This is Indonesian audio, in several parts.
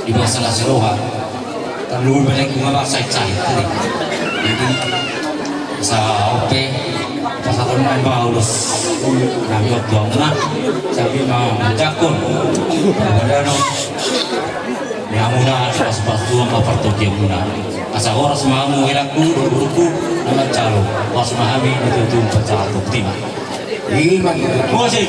di bawah salah seroha terlalu banyak gua cai tadi jadi sa ope pas aku main baulus nanggut dong nah sabi mau cakun ada no nyamuna pas dua mapartok yang muna asa orang semamu ilaku buruku nama calo pas mahami itu baca bukti mah ini mah musik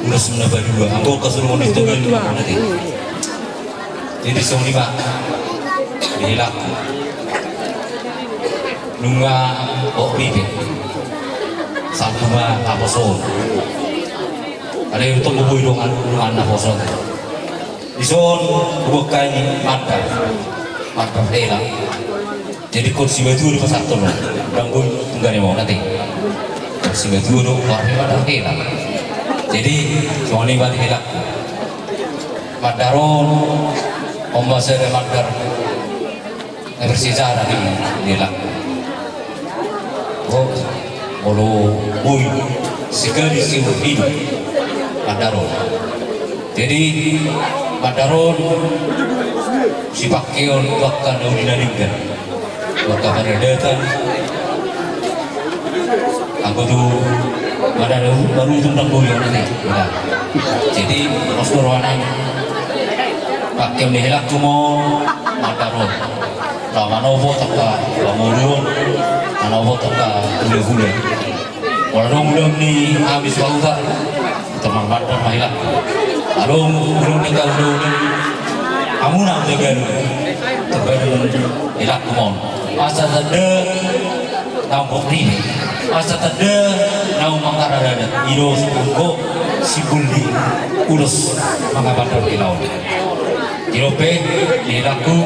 Ulas menambah dua, aku kesuruhan itu kan nanti. Jadi song lima, dilak, nunga oklibe, satu mah aposol. Ada yang untuk bubuy dongan aposol. Di son bukan marka hela. Jadi kursi batu di pasar tol, rangkul tunggannya mau nanti. Kursi batu do warna pada hela. Jadi cuma ini balik hilang Madaron Omba sere Madar bersejarah ini hilang oh olo bui sekali simbol hidup Madaron jadi Madaron si pakeon wakkan udinaringkan wakkan penedatan aku tuh ada baru tentang boyo nanti ya. Jadi postur warna pakai melihat kumon makarot ramanovo taka ramodon manovo taka gule-gule walau belum ni habis waktu teman badan mahila lalu belum tinggal dulu kamu nak jaga hilak kumon masa ada tampuk ni asa tanda nau mangarada iro sungko sibuldi urus mangabatar kilau irope dilaku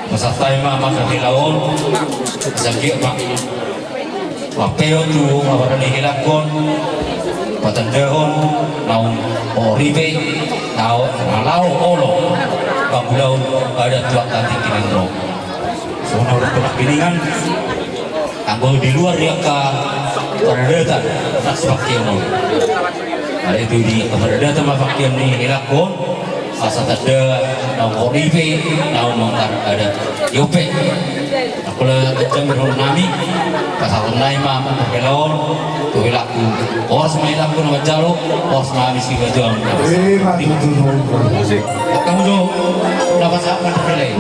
masa taima maka kilau sakit mak wapeo tu mabaran hilakon patandehon nau oribe nau alau olo kabulau ada tuak kanti kilendro so nau nak piningan anggo di luar ya ke peredatan tas pakaian ada itu di peredatan pakaian ni hilakon asa ada nau oribe nau mangkar ada yope aku lah macam nami pasal nai mama pelon tu hilaku orang semua hilaku nama jalo orang semua misi berjuang kamu tu dapat siapa terpilih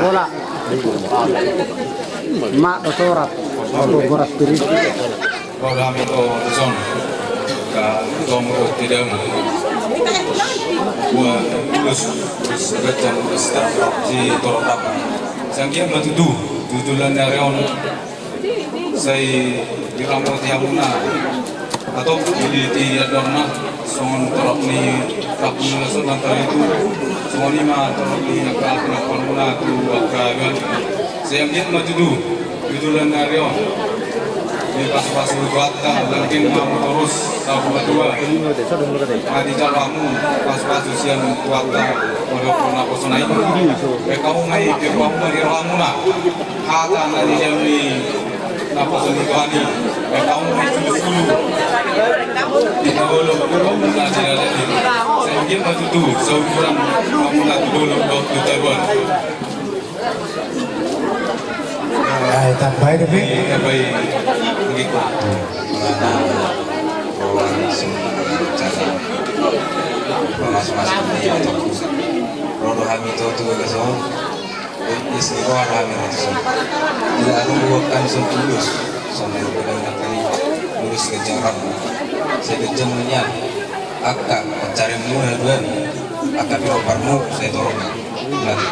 Bola. Mak sorat. Auto boras spirit. Kalau kami itu zon, kamu tidak buat terus kerja staf si torap. Sangkian batu tujulan dari on. Saya diramu tiamuna atau di adorna songon torap ni kapun langsung antara itu songon lima torap ni kapun muna tu akagan. Sangkian batu tujulan dari on. Di pas-pas kuata mungkin kamu terus tahu berdua di jalanmu pas-pas usian kuata walaupun aku senai kamu ngai kamu dari kamu nak kata nanti jami napa sentuhani kamu ngai dulu kita belum belajar lagi saya mungkin maju tu seukuran kamu nak dulu waktu Taiwan. Tambah itu, Baik, begitu. Mas-mas ini atau rodo kami itu keso istri kawan kami itu tidak ada bukan tulus sampai benar kali lulus kejaran saya kejamnya akak mencari mula dua akak piroparmu saya tolong nanti.